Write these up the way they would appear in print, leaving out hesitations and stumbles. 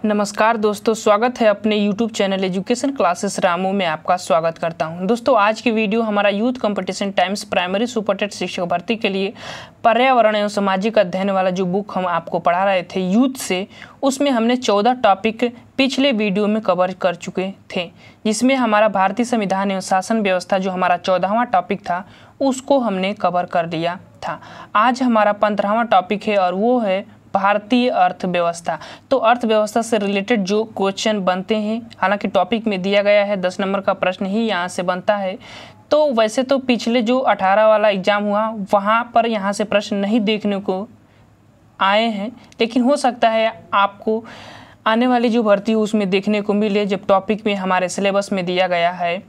नमस्कार दोस्तों, स्वागत है अपने YouTube channel education classes Ramu में। आपका स्वागत करता हूं। दोस्तों, आज की वीडियो हमारा youth competition times primary Super TET शिक्षक भर्ती के लिए पर्यावरण एवं सामाजिक अध्ययन वाला जो बुक हम आपको पढ़ा रहे थे यूथ से, उसमें हमने 14 टॉपिक पिछले वीडियो में कवर कर चुके थे, जिसमें हमारा भारतीय संविधान एवं शासन व्यवस्था जो हमारा 14वां टॉपिक था उसको हमने कवर कर लिया था। आज हमारा 15वां टॉपिक है और वो है भारतीय अर्थव्यवस्था। तो अर्थव्यवस्था से रिलेटेड जो क्वेश्चन बनते हैं, हालांकि टॉपिक में दिया गया है 10 नंबर का प्रश्न ही यहाँ से बनता है। तो वैसे तो पिछले जो 18 वाला एग्जाम हुआ वहाँ पर यहाँ से प्रश्न नहीं देखने को आए हैं, लेकिन हो सकता है आपको आने वाली जो भर्ती है उसमें देखने को मिले जब टॉपिक में हमारे सिलेबस में दिया गया है।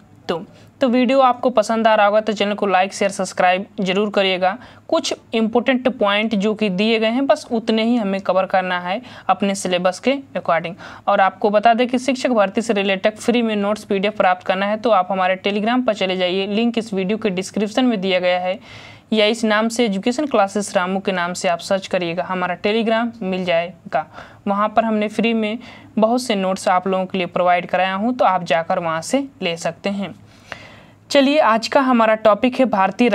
तो वीडियो आपको पसंद आ रहा होगा तो चैनल को लाइक शेयर सब्सक्राइब जरूर करिएगा। कुछ इंपॉर्टेंट पॉइंट जो कि दिए गए हैं बस उतने ही हमें कवर करना है अपने सिलेबस के अकॉर्डिंग। और आपको बता दें कि शिक्षक भर्ती से रिलेटेड फ्री में नोट्स PDF प्राप्त करना है तो आप हमारे टेलीग्राम पर चले जाइए, लिंक इस वीडियो के डिस्क्रिप्शन में दिया गया है, या इस नाम से एजुकेशन क्लासेस रामू के नाम से आप सर्च करिएगा, हमारा टेलीग्राम मिल जाएगा। वहाँ पर हमने फ्री में बहुत से नोट्स आप लोगों के लिए प्रोवाइड कराया हूँ, तो आप जाकर वहाँ से ले सकते हैं। चलिए, आज का हमारा टॉपिक है भारतीय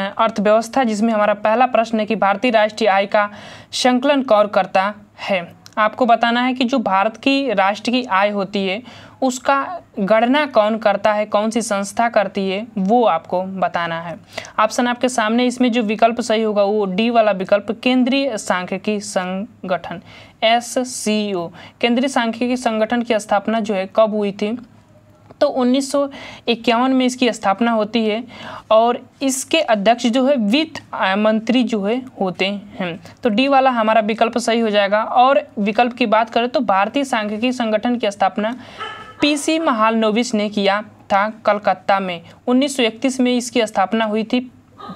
अर्थव्यवस्था, जिसमें हमारा पहला प्रश्न है कि भारतीय राष्ट्रीय आय का संकलन कौन करता है। आपको बताना है कि जो भारत की राष्ट्र की आय होती है उसका गणना कौन करता है, कौन सी संस्था करती है, वो आपको बताना है। ऑप्शन आपके सामने, इसमें जो विकल्प सही होगा वो डी वाला विकल्प, केंद्रीय सांख्यिकी संगठन SCO। केंद्रीय सांख्यिकी संगठन की स्थापना जो है कब हुई थी, तो 1951 में इसकी स्थापना होती है और इसके अध्यक्ष जो है वित्त मंत्री जो है होते हैं। तो डी वाला हमारा विकल्प सही हो जाएगा। और विकल्प की बात करें तो भारतीय सांख्यिकी संगठन की स्थापना PC महालनोबिस ने किया था कलकत्ता में। 1931 में इसकी स्थापना हुई थी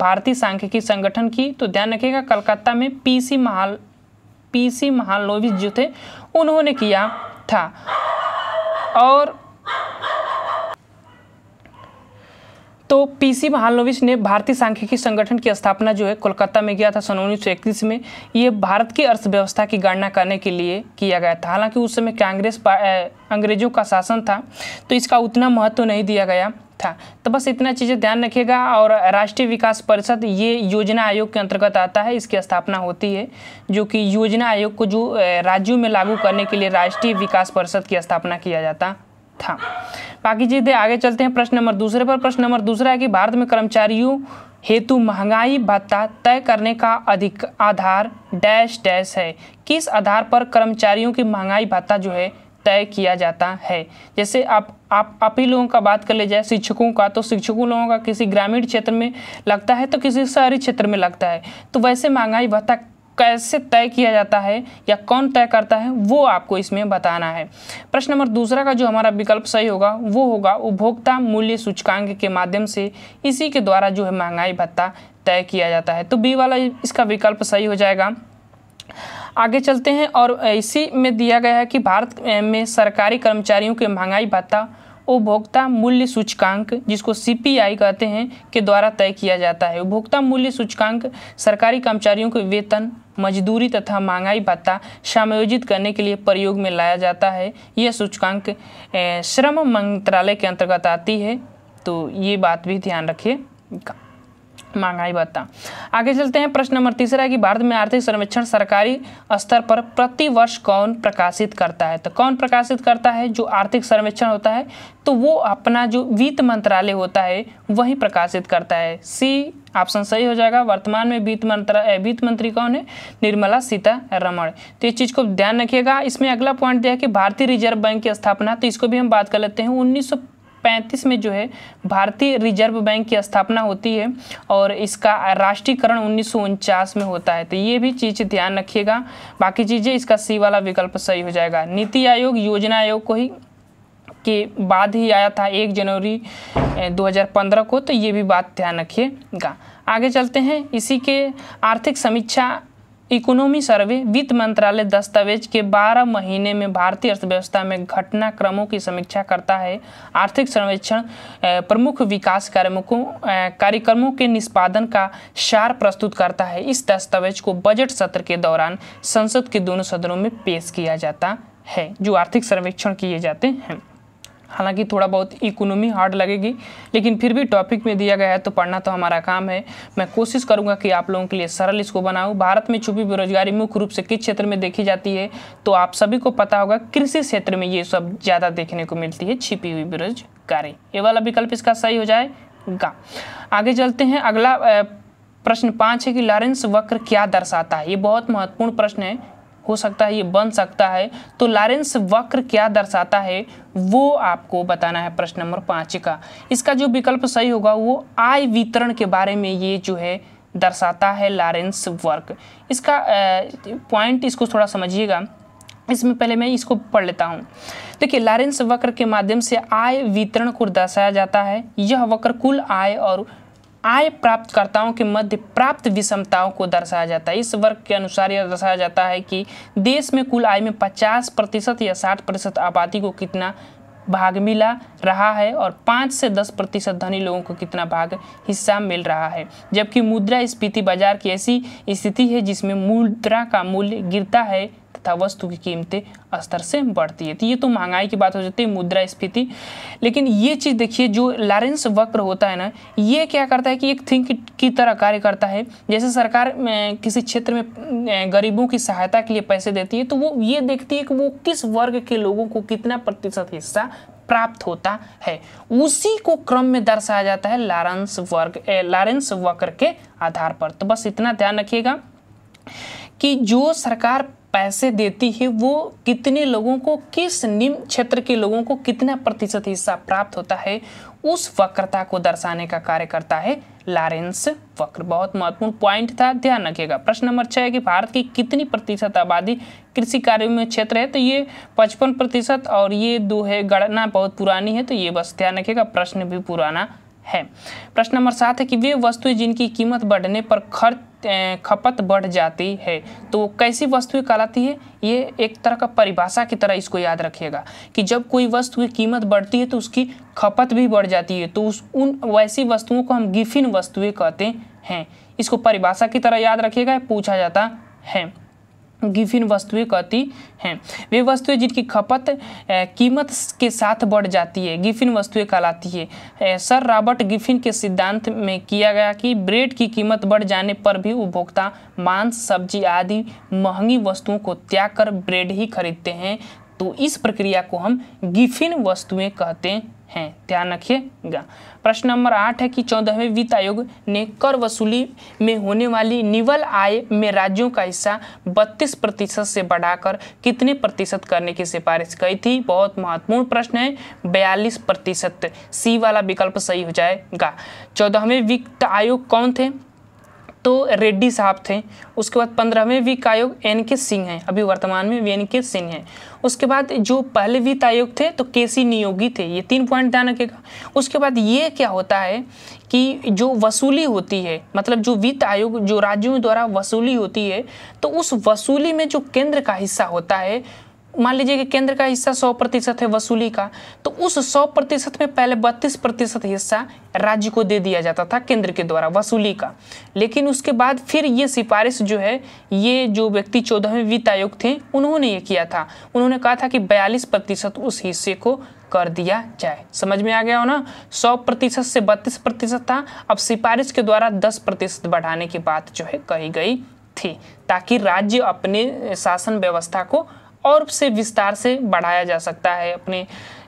भारतीय सांख्यिकी संगठन की। तो ध्यान रखिएगा, कलकत्ता में PC महालनोबिस जो थे उन्होंने किया था। और तो PC महालनोबिस ने भारतीय सांख्यिकी संगठन की स्थापना जो है कोलकाता में किया था सन 1931 में। ये भारत की अर्थव्यवस्था की गणना करने के लिए किया गया था। हालांकि उस समय अंग्रेजों का शासन था तो इसका उतना महत्व नहीं दिया गया था। तो बस इतना चीज़ें ध्यान रखिएगा। और राष्ट्रीय विकास परिषद ये योजना आयोग के अंतर्गत आता है, इसकी स्थापना होती है, जो कि योजना आयोग को जो राज्यों में लागू करने के लिए राष्ट्रीय विकास परिषद की स्थापना किया जाता था। बाकी चीजें आगे चलते हैं प्रश्न नंबर दूसरे पर। प्रश्न नंबर दूसरा है कि भारत में कर्मचारियों हेतु महंगाई भत्ता तय करने का अधिक आधार डैश डैश है। किस आधार पर कर्मचारियों की महंगाई भत्ता जो है तय किया जाता है। जैसे आप ही लोगों का बात कर ले जाए शिक्षकों का, तो शिक्षकों लोगों का किसी ग्रामीण क्षेत्र में लगता है तो किसी शहरी क्षेत्र में लगता है। तो वैसे महंगाई भत्ता कैसे तय किया जाता है या कौन तय करता है वो आपको इसमें बताना है। प्रश्न नंबर दूसरा का जो हमारा विकल्प सही होगा वो होगा उपभोक्ता मूल्य सूचकांक के माध्यम से इसी के द्वारा जो है महंगाई भत्ता तय किया जाता है। तो बी वाला इसका विकल्प सही हो जाएगा। आगे चलते हैं और इसी में दिया गया है कि भारत में सरकारी कर्मचारियों के महंगाई भत्ता उपभोक्ता मूल्य सूचकांक, जिसको CPI कहते हैं, के द्वारा तय किया जाता है। उपभोक्ता मूल्य सूचकांक सरकारी कर्मचारियों के वेतन, मजदूरी तथा महंगाई भत्ता समायोजित करने के लिए प्रयोग में लाया जाता है। यह सूचकांक श्रम मंत्रालय के अंतर्गत आती है, तो ये बात भी ध्यान रखिएगा, महंगाई भत्ता। आगे चलते हैं प्रश्न नंबर तीसरा है कि भारत में आर्थिक सर्वेक्षण सरकारी स्तर पर प्रति वर्ष कौन प्रकाशित करता है। तो कौन प्रकाशित करता है, जो आर्थिक सर्वेक्षण होता है तो वो अपना जो वित्त मंत्रालय होता है वही प्रकाशित करता है। सी ऑप्शन सही हो जाएगा। वर्तमान में वित्त मंत्री कौन है, निर्मला सीतारमण। तो इस चीज़ को ध्यान रखिएगा। इसमें अगला पॉइंट दिया है कि भारतीय रिजर्व बैंक की स्थापना, तो इसको भी हम बात कर लेते हैं। 1935 में जो है भारतीय रिजर्व बैंक की स्थापना होती है और इसका राष्ट्रीयकरण 1949 में होता है। तो ये भी चीज़ ध्यान रखिएगा। बाकी चीज़ें इसका सी वाला विकल्प सही हो जाएगा। नीति आयोग योजना आयोग को ही के बाद ही आया था 1 जनवरी 2015 को, तो ये भी बात ध्यान रखिएगा। आगे चलते हैं, इसी के आर्थिक समीक्षा इकोनॉमी सर्वे वित्त मंत्रालय दस्तावेज के 12 महीने में भारतीय अर्थव्यवस्था में घटनाक्रमों की समीक्षा करता है। आर्थिक सर्वेक्षण प्रमुख विकास कार्यक्रमों के निष्पादन का सार प्रस्तुत करता है। इस दस्तावेज को बजट सत्र के दौरान संसद के दोनों सदनों में पेश किया जाता है, जो आर्थिक सर्वेक्षण किए जाते हैं। हालांकि थोड़ा बहुत इकोनॉमी हार्ड लगेगी, लेकिन फिर भी टॉपिक में दिया गया है तो पढ़ना तो हमारा काम है। मैं कोशिश करूंगा कि आप लोगों के लिए सरल इसको बनाऊं। भारत में छुपी बेरोजगारी मुख्य रूप से किस क्षेत्र में देखी जाती है, तो आप सभी को पता होगा कृषि क्षेत्र में ये सब ज़्यादा देखने को मिलती है, छिपी हुई बेरोजगारी। ये वाला विकल्प इसका सही हो जाएगा। आगे चलते हैं। अगला प्रश्न 5 है कि लॉरेंस वक्र क्या दर्शाता है। ये बहुत महत्वपूर्ण प्रश्न है, हो सकता है ये बन सकता है। तो लॉरेंस वक्र क्या दर्शाता है वो आपको बताना है प्रश्न नंबर 5 का। इसका जो विकल्प सही होगा वो आय वितरण के बारे में ये जो है दर्शाता है लॉरेंस वक्र। इसका पॉइंट इसको थोड़ा समझिएगा। इसमें पहले मैं इसको पढ़ लेता हूँ। देखिए, लॉरेंस वक्र के माध्यम से आय वितरण को दर्शाया जाता है। यह वक्र कुल आय और आय प्राप्तकर्ताओं के मध्य प्राप्त विषमताओं को दर्शाया जाता है। इस वर्ग के अनुसार यह दर्शाया जाता है कि देश में कुल आय में 50% या 60% आबादी को कितना भाग मिला रहा है और 5 से 10% धनी लोगों को कितना भाग हिस्सा मिल रहा है। जबकि मुद्रास्फीति बाजार की ऐसी स्थिति है जिसमें मुद्रा का मूल्य गिरता है तथा वस्तु की कीमतें स्तर से बढ़ती है। तो ये तो महंगाई की बात हो जाती है, मुद्रास्फीति। लेकिन ये चीज़ देखिए, जो लॉरेंस वक्र होता है ना, ये क्या करता है कि एक थिंक की तरह कार्य करता है। जैसे सरकार किसी क्षेत्र में गरीबों की सहायता के लिए पैसे देती है, तो वो ये देखती है कि वो किस वर्ग के लोगों को कितना प्रतिशत हिस्सा प्राप्त होता है, उसी को क्रम में दर्शाया जाता है लॉरेंस वक्र के आधार पर। तो बस इतना ध्यान रखिएगा कि जो सरकार पैसे देती है वो कितने लोगों को, किस निम्न क्षेत्र के लोगों को कितना प्रतिशत हिस्सा प्राप्त होता है, उस वक्रता को दर्शाने का कार्य करता है लॉरेंस वक्र। बहुत महत्वपूर्ण पॉइंट था, ध्यान रखिएगा। प्रश्न नंबर 6 है कि भारत की कितनी प्रतिशत आबादी कृषि कार्यों में क्षेत्र है। तो ये 55% और ये 2 है। गणना बहुत पुरानी है, तो ये बस ध्यान रखिएगा, प्रश्न भी पुराना है। प्रश्न नंबर 7 है कि वे वस्तुएं जिनकी कीमत बढ़ने पर खपत बढ़ जाती है, तो कैसी वस्तुएं कहलाती है। ये एक तरह का परिभाषा की तरह इसको याद रखिएगा कि जब कोई वस्तु की कीमत बढ़ती है तो उसकी खपत भी बढ़ जाती है, तो उन वैसी वस्तुओं को हम गिफिन वस्तुएं कहते हैं। इसको परिभाषा की तरह याद रखिएगा, पूछा जाता है। गिफिन वस्तुएं कहती हैं वे वस्तुएं जिनकी खपत कीमत के साथ बढ़ जाती है, गिफिन वस्तुएं कहलाती है। सर रॉबर्ट गिफिन के सिद्धांत में किया गया कि ब्रेड की कीमत बढ़ जाने पर भी उपभोक्ता मांस, सब्जी आदि महंगी वस्तुओं को त्याग कर ब्रेड ही खरीदते हैं, तो इस प्रक्रिया को हम गिफिन वस्तुएं कहते हैं। ध्यान रखिएगा। प्रश्न नंबर 8 है कि 14वें वित्त आयोग ने कर वसूली में होने वाली निवल आय में राज्यों का हिस्सा 32% से बढ़ाकर कितने प्रतिशत करने की सिफारिश की थी। बहुत महत्वपूर्ण प्रश्न है, 42%। सी वाला विकल्प सही हो जाएगा। 14वें वित्त आयोग कौन थे, तो रेड्डी साहब थे। उसके बाद 15वें वित्त आयोग एन.के. सिंह हैं, अभी वर्तमान में एन.के. सिंह हैं। उसके बाद जो पहले वित्त आयोग थे तो के.सी. नियोगी थे। ये 3 पॉइंट ध्यान रखिएगा। उसके बाद ये क्या होता है कि जो वसूली होती है, मतलब जो वित्त आयोग जो राज्यों द्वारा वसूली होती है, तो उस वसूली में जो केंद्र का हिस्सा होता है, मान लीजिए कि केंद्र का हिस्सा 100% है वसूली का, तो उस 100% में पहले 32% हिस्सा राज्य को दे दिया जाता था केंद्र के द्वारा वसूली का। लेकिन उसके बाद फिर ये सिफारिश जो है, ये जो व्यक्ति 14वें वित्त आयोग थे उन्होंने ये किया था, उन्होंने कहा था कि 42% उस हिस्से को कर दिया जाए। समझ में आ गया हो ना। 100% से 32% था, अब सिफारिश के द्वारा 10% बढ़ाने की बात जो है कही गई थी, ताकि राज्य अपने शासन व्यवस्था को और से विस्तार से बढ़ाया जा सकता है, अपने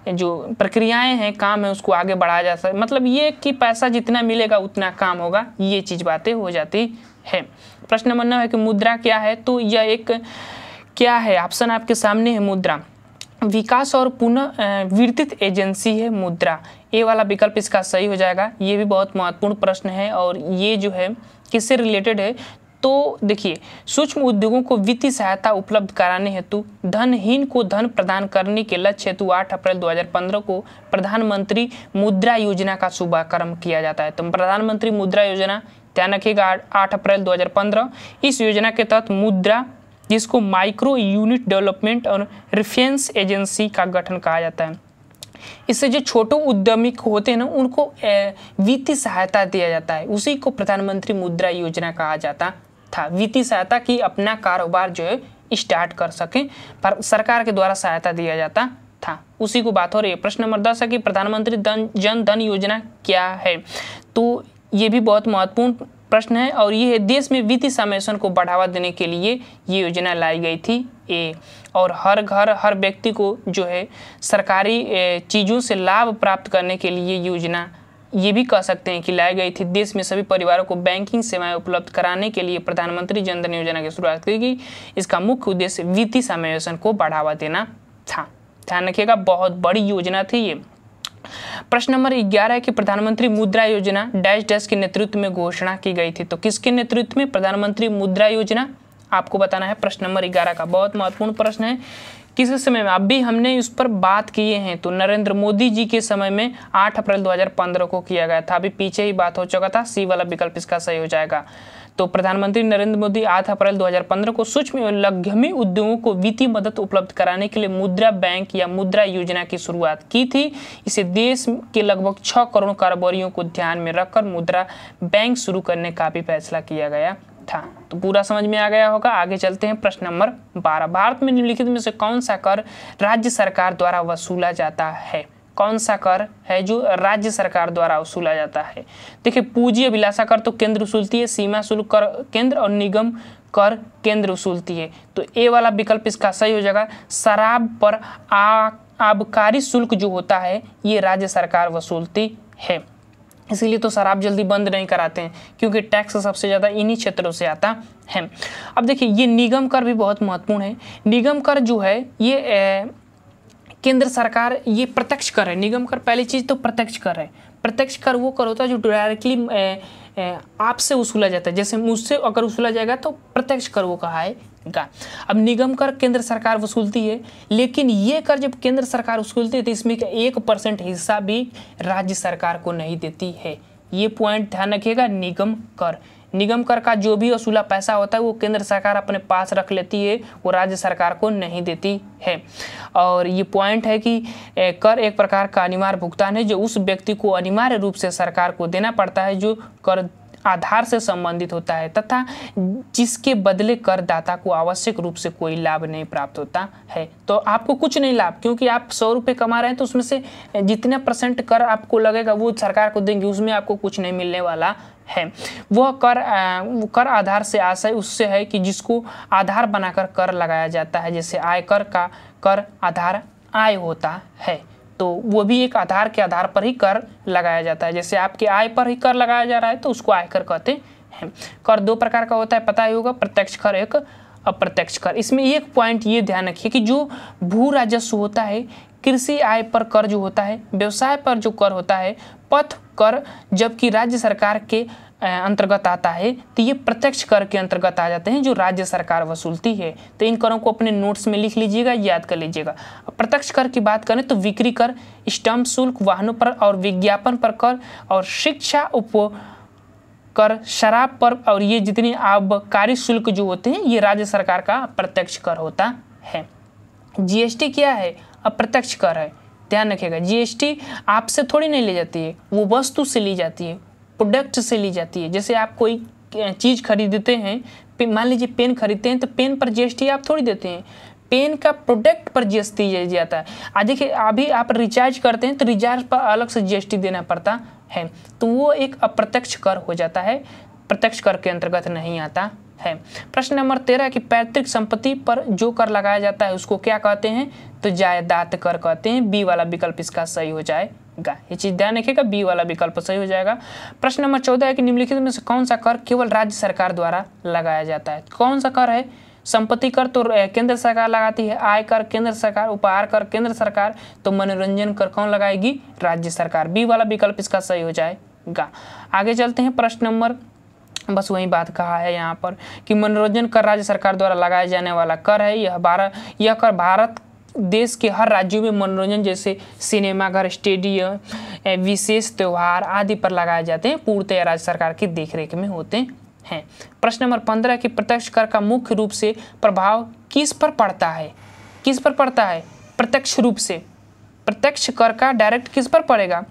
जो प्रक्रियाएं हैं, काम है, उसको आगे बढ़ाया जा सकता है। मतलब ये कि पैसा जितना मिलेगा उतना काम होगा, ये चीज़ बातें हो जाती है। प्रश्न नंबर 9 है कि मुद्रा क्या है, तो यह एक क्या है, ऑप्शन आपके सामने है। मुद्रा विकास और पुनः वितरित एजेंसी है मुद्रा। ए वाला विकल्प इसका सही हो जाएगा। ये भी बहुत महत्वपूर्ण प्रश्न है और ये जो है किससे रिलेटेड है, तो देखिए, सूक्ष्म उद्योगों को वित्तीय सहायता उपलब्ध कराने हेतु धनहीन को धन प्रदान करने के लक्ष्य हेतु 8 अप्रैल 2015 को प्रधानमंत्री मुद्रा योजना का शुभारंभ किया जाता है। तो प्रधानमंत्री मुद्रा योजना ध्यान रखिएगा 8 अप्रैल 2015। इस योजना के तहत मुद्रा, जिसको माइक्रो यूनिट डेवलपमेंट और रिफरेंस एजेंसी का गठन कहा जाता है, इससे जो छोटे उद्यमी होते हैं ना उनको वित्तीय सहायता दिया जाता है। उसी को प्रधानमंत्री मुद्रा योजना कहा जाता था। वित्तीय सहायता की अपना कारोबार जो है स्टार्ट कर सकें, पर सरकार के द्वारा सहायता दिया जाता था, उसी को बात हो रही है। प्रश्न नंबर 10 है कि प्रधानमंत्री जन धन योजना क्या है। तो ये भी बहुत महत्वपूर्ण प्रश्न है और ये देश में वित्तीय समावेशन को बढ़ावा देने के लिए ये योजना लाई गई थी और हर घर हर व्यक्ति को जो है सरकारी चीज़ों से लाभ प्राप्त करने के लिए योजना ये भी कह सकते हैं कि लाई गई थी। देश में सभी परिवारों को बैंकिंग सेवाएं उपलब्ध कराने के लिए प्रधानमंत्री जन धन योजना की शुरुआत की गई। इसका मुख्य उद्देश्य वित्तीय समावेशन को बढ़ावा देना था। ध्यान रखिएगा, बहुत बड़ी योजना थी ये। प्रश्न नंबर 11 है कि प्रधानमंत्री मुद्रा योजना डैश डैश के नेतृत्व में घोषणा की गई थी। तो किसके नेतृत्व में प्रधानमंत्री मुद्रा योजना आपको बताना है। प्रश्न नंबर 11 का बहुत महत्वपूर्ण प्रश्न है। किस समय में, अभी हमने इस पर बात किए हैं, तो नरेंद्र मोदी जी के समय में 8 अप्रैल 2015 को किया गया था। अभी पीछे ही बात हो चुका था, सी वाला विकल्प इसका सही हो जाएगा। तो प्रधानमंत्री नरेंद्र मोदी 8 अप्रैल 2015 को सूक्ष्म एवं लघु उद्योगों को वित्तीय मदद उपलब्ध कराने के लिए मुद्रा बैंक या मुद्रा योजना की शुरुआत की थी। इसे देश के लगभग 6 करोड़ कारोबारियों को ध्यान में रखकर मुद्रा बैंक शुरू करने का भी फैसला किया गया था। तो पूरा समझ में आ गया होगा। आगे चलते हैं। प्रश्न नंबर 12, भारत में निम्नलिखित में से कौन सा कर राज्य सरकार द्वारा वसूला जाता है। कौन सा कर है जो राज्य सरकार द्वारा वसूला जाता है। देखिए, पूंजी अभिलाषा कर तो केंद्र वसूलती है, सीमा शुल्क कर केंद्र और निगम कर केंद्र वसूलती है। तो ए वाला विकल्प इसका सही हो जाएगा। शराब पर आबकारी शुल्क जो होता है ये राज्य सरकार वसूलती है, इसीलिए तो शराब जल्दी बंद नहीं कराते हैं, क्योंकि टैक्स सबसे ज़्यादा इन्हीं क्षेत्रों से आता है। अब देखिए, ये निगम कर भी बहुत महत्वपूर्ण है। निगम कर जो है ये केंद्र सरकार, ये प्रत्यक्ष कर है। निगम कर पहली चीज़ तो प्रत्यक्ष कर है। प्रत्यक्ष कर वो कर होता है जो डायरेक्टली आपसे वसूला जाता है। जैसे मुझसे अगर वसूला जाएगा तो प्रत्यक्ष कर वो कहाएगा। अब निगम कर केंद्र सरकार वसूलती है, लेकिन ये कर जब केंद्र सरकार वसूलती है तो इसमें 1% हिस्सा भी राज्य सरकार को नहीं देती है। ये पॉइंट ध्यान रखिएगा। निगम कर का जो भी वसूला पैसा होता है वो केंद्र सरकार अपने पास रख लेती है, वो राज्य सरकार को नहीं देती है। और ये पॉइंट है कि कर एक प्रकार का अनिवार्य भुगतान है जो उस व्यक्ति को अनिवार्य रूप से सरकार को देना पड़ता है जो कर आधार से संबंधित होता है तथा जिसके बदले करदाता को आवश्यक रूप से कोई लाभ नहीं प्राप्त होता है। तो आपको कुछ नहीं लाभ, क्योंकि आप 100 रुपये कमा रहे हैं तो उसमें से जितना % कर आपको लगेगा वो सरकार को देंगे, उसमें आपको कुछ नहीं मिलने वाला है। वह कर आधार से आशय उससे है कि जिसको आधार बनाकर कर लगाया जाता है। जैसे आयकर का कर आधार आय होता है, तो वो भी एक आधार के आधार पर ही कर लगाया जाता है। जैसे आपके आय पर ही कर लगाया जा रहा है तो उसको आयकर कहते हैं। कर 2 प्रकार का होता है, पता ही होगा, प्रत्यक्ष कर एक अप्रत्यक्ष कर। इसमें एक पॉइंट ये ध्यान रखिए कि जो भू राजस्व होता है, कृषि आय पर कर जो होता है, व्यवसाय पर जो कर होता है, पथ कर जबकि राज्य सरकार के अंतर्गत आता है, तो ये प्रत्यक्ष कर के अंतर्गत आ जाते हैं जो राज्य सरकार वसूलती है। तो इन करों को अपने नोट्स में लिख लीजिएगा, याद कर लीजिएगा। प्रत्यक्ष कर की बात करें तो बिक्री कर, स्टैम्प शुल्क, वाहनों पर और विज्ञापन पर कर, और शिक्षा उपभोग कर, शराब पर, और ये जितनी आबकारी शुल्क जो होते हैं ये राज्य सरकार का प्रत्यक्ष कर होता है। जीएसटी क्या है? अप्रत्यक्ष कर है। ध्यान रखिएगा, जीएसटी आपसे थोड़ी नहीं ली जाती है, वो वस्तु से ली जाती है, प्रोडक्ट से ली जाती है। जैसे आप कोई चीज़ खरीदते हैं, मान लीजिए पेन खरीदते हैं, तो पेन पर जीएसटी आप थोड़ी देते हैं, पेन का प्रोडक्ट पर जीएसटी दिया जाता है। देखिए, अभी आप रिचार्ज करते हैं तो रिचार्ज पर अलग से जीएसटी देना पड़ता है, तो वो एक अप्रत्यक्ष कर हो जाता है, प्रत्यक्ष कर के अंतर्गत नहीं आता है। प्रश्न नंबर 13 कि पैतृक संपत्ति पर जो कर लगाया जाता है उसको क्या कहते हैं? तो जायदाद कर कहते हैं। बी वाला विकल्प इसका सही हो जाएगा। ये चीज ध्यान रखिएगा, बी वाला विकल्प सही हो जाएगा। प्रश्न नंबर 14 है कि निम्नलिखित में से कौन सा कर केवल राज्य सरकार द्वारा लगाया जाता है? कौन सा कर है? संपत्ति कर तो केंद्र सरकार लगाती है, आय कर केंद्र सरकार, उपहार कर केंद्र सरकार, तो मनोरंजन कर कौन लगाएगी? राज्य सरकार। बी वाला विकल्प इसका सही हो जाएगा। आगे चलते हैं। प्रश्न नंबर, बस वही बात कहा है यहाँ पर कि मनोरंजन कर राज्य सरकार द्वारा लगाया जाने वाला कर है। यह कर भारत देश के हर राज्यों में मनोरंजन जैसे सिनेमा घर, स्टेडियम, विशेष त्यौहार आदि पर लगाए जाते हैं, पूर्णतः राज्य सरकार की देखरेख में होते हैं। प्रश्न नंबर 15 कि प्रत्यक्ष कर का मुख्य रूप से प्रभाव किस पर पड़ता है? किस पर पड़ता है? प्रत्यक्ष रूप से। प्रत्यक्ष कर का डायरेक्ट किस पर पड़ेगा?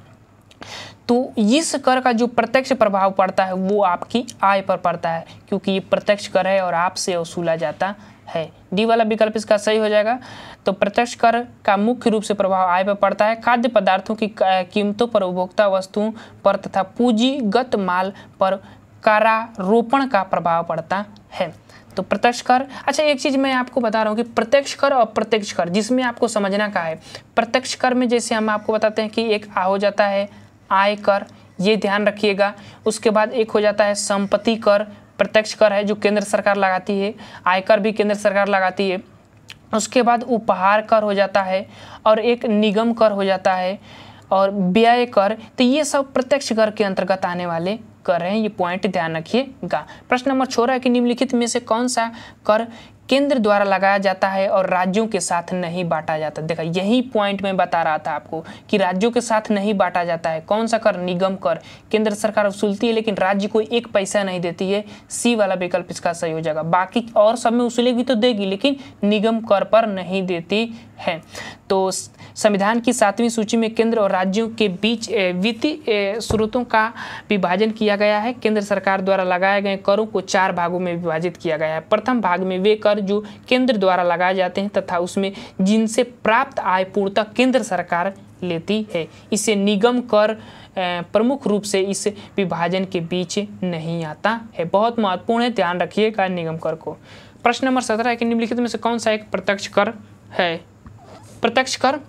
तो इस कर का जो प्रत्यक्ष प्रभाव पड़ता है वो आपकी आय पर पड़ता है, क्योंकि ये प्रत्यक्ष कर है और आपसे वसूला जाता है। डी वाला विकल्प इसका सही हो जाएगा। तो प्रत्यक्ष कर का मुख्य रूप से प्रभाव आय पर पड़ता है। खाद्य पदार्थों की कीमतों पर, उपभोक्ता वस्तुओं पर तथा पूंजीगत माल पर करारोपण का प्रभाव पड़ता है। तो प्रत्यक्ष कर, अच्छा एक चीज़ मैं आपको बता रहा हूँ कि प्रत्यक्ष कर और अप्रत्यक्ष कर जिसमें आपको समझना का है। प्रत्यक्ष कर में जैसे हम आपको बताते हैं कि एक हो जाता है आय कर, ये ध्यान रखिएगा। उसके बाद एक हो जाता है संपत्ति कर, प्रत्यक्ष कर है जो केंद्र सरकार लगाती है, आयकर भी केंद्र सरकार लगाती है। उसके बाद उपहार कर हो जाता है और एक निगम कर हो जाता है और व्यय कर। तो ये सब प्रत्यक्ष कर के अंतर्गत आने वाले कर हैं, ये पॉइंट ध्यान रखिएगा। प्रश्न नंबर 16 है कि निम्नलिखित में से कौन सा कर केंद्र द्वारा लगाया जाता है और राज्यों के साथ नहीं बांटा जाता? देखा, यही पॉइंट मैं बता रहा था आपको कि राज्यों के साथ नहीं बांटा जाता है। कौन सा कर? निगम कर। केंद्र सरकार वसूलती है लेकिन राज्य को एक पैसा नहीं देती है। सी वाला विकल्प इसका सही हो जाएगा। बाकी और सब में वसूलेगी तो देगी लेकिन निगम कर पर नहीं देती है। तो संविधान की 7वीं सूची में केंद्र और राज्यों के बीच वित्तीय स्रोतों का विभाजन किया गया है। केंद्र सरकार द्वारा लगाए गए करों को 4 भागों में विभाजित किया गया है। प्रथम भाग में वे कर जो केंद्र द्वारा लगाए जाते हैं तथा उसमें जिनसे प्राप्त आय पूर्णतः केंद्र सरकार लेती है, इसे निगम कर प्रमुख रूप से इस विभाजन के बीच नहीं आता है। बहुत महत्वपूर्ण है, ध्यान रखिएगा निगम कर को। प्रश्न नंबर 17 है कि निम्नलिखित में से कौन सा एक प्रत्यक्ष कर है? प्रत्यक्ष कर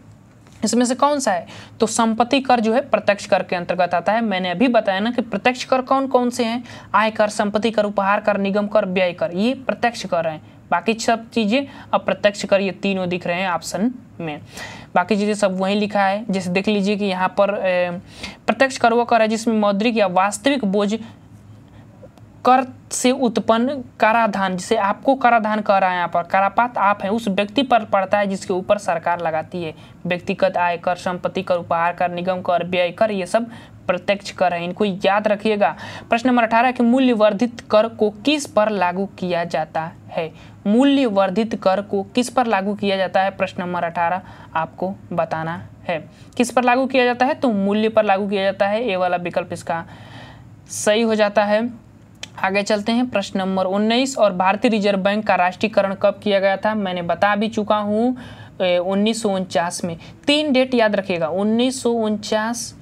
इसमें से कौन सा है? तो संपत्ति कर जो है प्रत्यक्ष कर के अंतर्गत आता है। मैंने अभी बताया ना कि प्रत्यक्ष कर कौन कौन से हैं? आय कर, संपत्ति कर, उपहार कर, निगम कर, व्यय कर, ये प्रत्यक्ष कर हैं। बाकी सब चीज़ें अप्रत्यक्ष कर, ये तीनों दिख रहे हैं ऑप्शन में। बाकी चीज़ें सब वहीं लिखा है। जैसे देख लीजिए कि यहाँ पर प्रत्यक्ष कर वो कर है जिसमें मौद्रिक या वास्तविक बोझ कर से उत्पन्न कराधान, जिसे आपको कराधान कह रहा है यहाँ पर, करापात आप हैं उस व्यक्ति पर पड़ता है जिसके ऊपर सरकार लगाती है। व्यक्तिगत आय कर, संपत्ति कर, उपहार कर, निगम कर, व्यय कर, ये सब प्रत्यक्ष कर है, इनको याद रखिएगा। प्रश्न नंबर 18 कि मूल्य वर्धित कर को किस पर लागू किया जाता है? मूल्य वर्धित कर को किस पर लागू किया जाता है? प्रश्न नंबर 18 आपको बताना है। किस पर लागू किया जाता है? तो मूल्य पर लागू किया जाता है। ए वाला विकल्प इसका सही हो जाता है। आगे चलते हैं। प्रश्न नंबर 19 और भारतीय रिजर्व बैंक का राष्ट्रीयकरण कब किया गया था? मैंने बता भी चुका हूँ 1949 में। 3 डेट याद रखिएगा, 1949,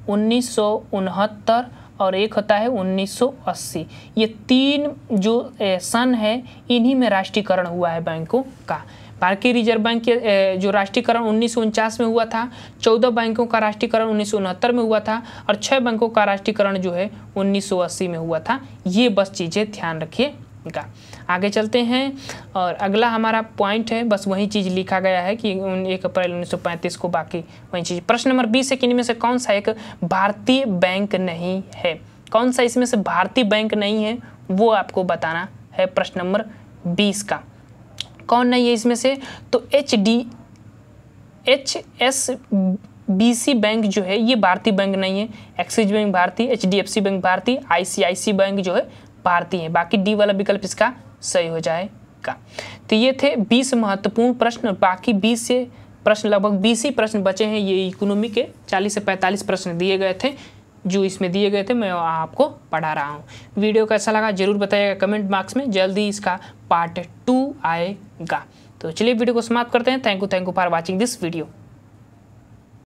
1969 और एक होता है 1980। ये 3 जो सन है इन्हीं में राष्ट्रीयकरण हुआ है बैंकों का। भारतीय रिजर्व बैंक के जो राष्ट्रीयकरण 1949 में हुआ था, 14 बैंकों का राष्ट्रीयकरण 1969 में हुआ था और 6 बैंकों का राष्ट्रीयकरण जो है 1980 में हुआ था। ये बस चीज़ें ध्यान रखिएगा। आगे चलते हैं और अगला हमारा पॉइंट है, बस वही चीज़ लिखा गया है कि 1 अप्रैल 1935 को, बाकी वही चीज़। प्रश्न नंबर 20 है कि इनमें से कौन सा एक भारतीय बैंक नहीं है? कौन सा इसमें से भारतीय बैंक नहीं है वो आपको बताना है। प्रश्न नंबर 20 का कौन नहीं है इसमें से? तो HSBC बैंक जो है ये भारतीय बैंक नहीं है। एक्सिस बैंक भारतीय, HDFC बैंक भारतीय, ICICI बैंक जो है भारतीय है। बाकी डी वाला विकल्प इसका सही हो जाएगा। तो ये थे 20 महत्वपूर्ण प्रश्न। बाकी 20 से प्रश्न, लगभग 20 ही प्रश्न बचे हैं। ये इकोनॉमी के 40 से 45 प्रश्न दिए गए थे जो इसमें दिए गए थे, मैं आपको पढ़ा रहा हूँ। वीडियो कैसा लगा जरूर बताइएगा कमेंट बॉक्स में। जल्दी इसका पार्ट 2 आएगा। तो चलिए वीडियो को समाप्त करते हैं। Thank you for watching this video.